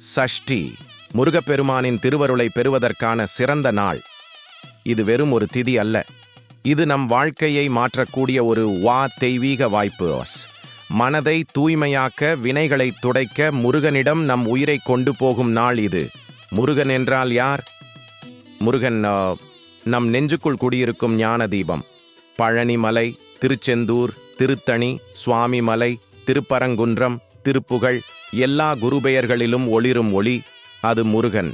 சஷ்டி முருகப்பெருமானின் திருவருளை பெறுவதற்கான சிறந்த நாள். இது வெறும் ஒரு திதி அல்ல, இது நம் வாழ்க்கையை மாற்றக்கூடிய ஒரு தெய்வீக வாய்ப்பு. மனதை தூய்மையாக்க, வினைகளை துடைக்க முருகனிடம் நம் உயிரை கொண்டு போகும் நாள் இது. முருகன் என்றால் யார்? முருகன் நம் நெஞ்சுக்குள் குடியிருக்கும் ஞான தீபம். பழனிமலை, திருச்செந்தூர், திருத்தணி, சுவாமிமலை, திருப்பரங்குன்றம், திருப்புகழ், எல்லா குருபெயர்களிலும் ஒளிரும் ஒளி அது முருகன்.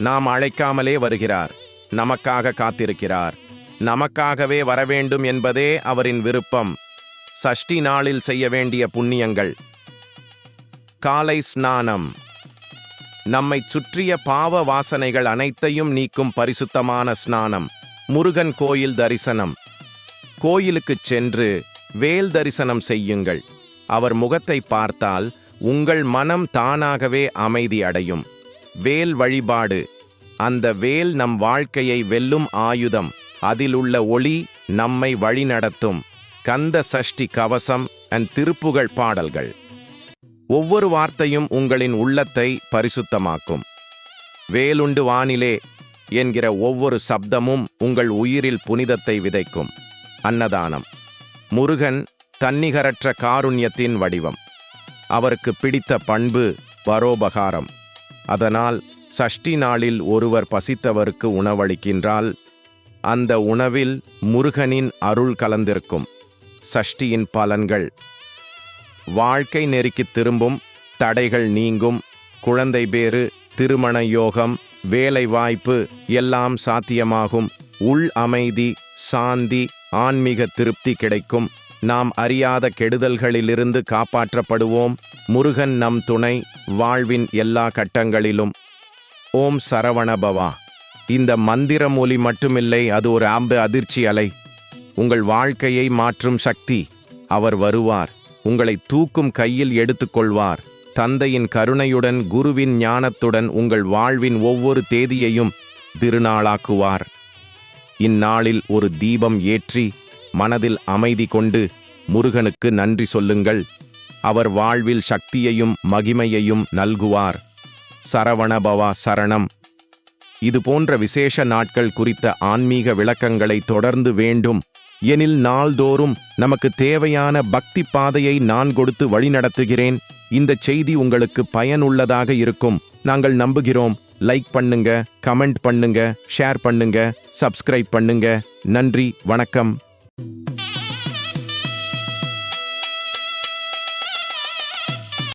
நாம் அழைக்காமலே வருகிறார், நமக்காக காத்திருக்கிறார். நமக்காகவே வரவேண்டும் என்பதே அவரின் விருப்பம். சஷ்டி நாளில் செய்ய வேண்டிய புண்ணியங்கள்: காலை ஸ்நானம், நம்மை சுற்றிய பாவ வாசனைகள் அனைத்தையும் நீக்கும் பரிசுத்தமான ஸ்நானம். முருகன் கோயில் தரிசனம், கோயிலுக்குச் சென்று வேல் தரிசனம் செய்யுங்கள். அவர் முகத்தை பார்த்தால் உங்கள் மனம் தானாகவே அமைதி அடையும். வேல் வழிபாடு, அந்த வேல் நம் வாழ்க்கையை வெல்லும் ஆயுதம். அதிலுள்ள ஒளி நம்மை வழிநடத்தும். கந்த சஷ்டி கவசம் அண்ட் திருப்புகழ் பாடல்கள். ஒவ்வொரு வார்த்தையும் உங்களின் உள்ளத்தை பரிசுத்தமாக்கும். வேலுண்டு வானிலே என்கிற ஒவ்வொரு சப்தமும் உங்கள் உயிரில் புனிதத்தை விதைக்கும். அன்னதானம், முருகன் தன்னிகரற்ற காருண்யத்தின் வடிவம். அவருக்கு பிடித்த பண்பு பரோபகாரம். அதனால் சஷ்டி நாளில் ஒருவர் பசித்தவருக்கு உணவளிக்கின்றால் அந்த உணவில் முருகனின் அருள் கலந்திருக்கும். சஷ்டியின் பலன்கள்: வாழ்க்கை நெருக்கித் திரும்பும், தடைகள் நீங்கும், குழந்தை பேறு, திருமண யோகம், வேலை வாய்ப்பு எல்லாம் சாத்தியமாகும். உள் அமைதி, சாந்தி, ஆன்மீக திருப்தி கிடைக்கும். நாம் அறியாத கெடுதல்களிலிருந்து காப்பாற்றப்படுவோம். முருகன் நம் துணை, வாழ்வின் எல்லா கட்டங்களிலும். ஓம் சரவணபவா. இந்த மந்திரம் ஒலி மட்டுமில்லை, அது ஒரு அதிர்ச்சி அலை. உங்கள் வாழ்க்கையை மாற்றும் சக்தி. அவர் வருவார், உங்களை தூக்கும் கையில் எடுத்துக்கொள்வார். தந்தையின் கருணையுடன், குருவின் ஞானத்துடன் உங்கள் வாழ்வின் ஒவ்வொரு தேதியையும் திருநாளாக்குவார். இந்நாளில் ஒரு தீபம் ஏற்றி மனதில் அமைதி கொண்டு முருகனுக்கு நன்றி சொல்லுங்கள். அவர் வாழ்வில் சக்தியையும் மகிமையையும் நல்குவார். சரவணபவா சரணம். இது போன்ற விசேஷ நாட்கள் குறித்த ஆன்மீக விளக்கங்களை தொடர்ந்து வேண்டும் எனில் நாள்தோறும் நமக்கு தேவையான பக்தி பாதையை நான் கொடுத்து வழிநடத்துகிறேன். இந்த செய்தி உங்களுக்கு பயனுள்ளதாக இருக்கும் நாங்கள் நம்புகிறோம். லைக் பண்ணுங்க, கமெண்ட் பண்ணுங்க, ஷேர் பண்ணுங்க, சப்ஸ்கிரைப் பண்ணுங்க. நன்றி, வணக்கம்.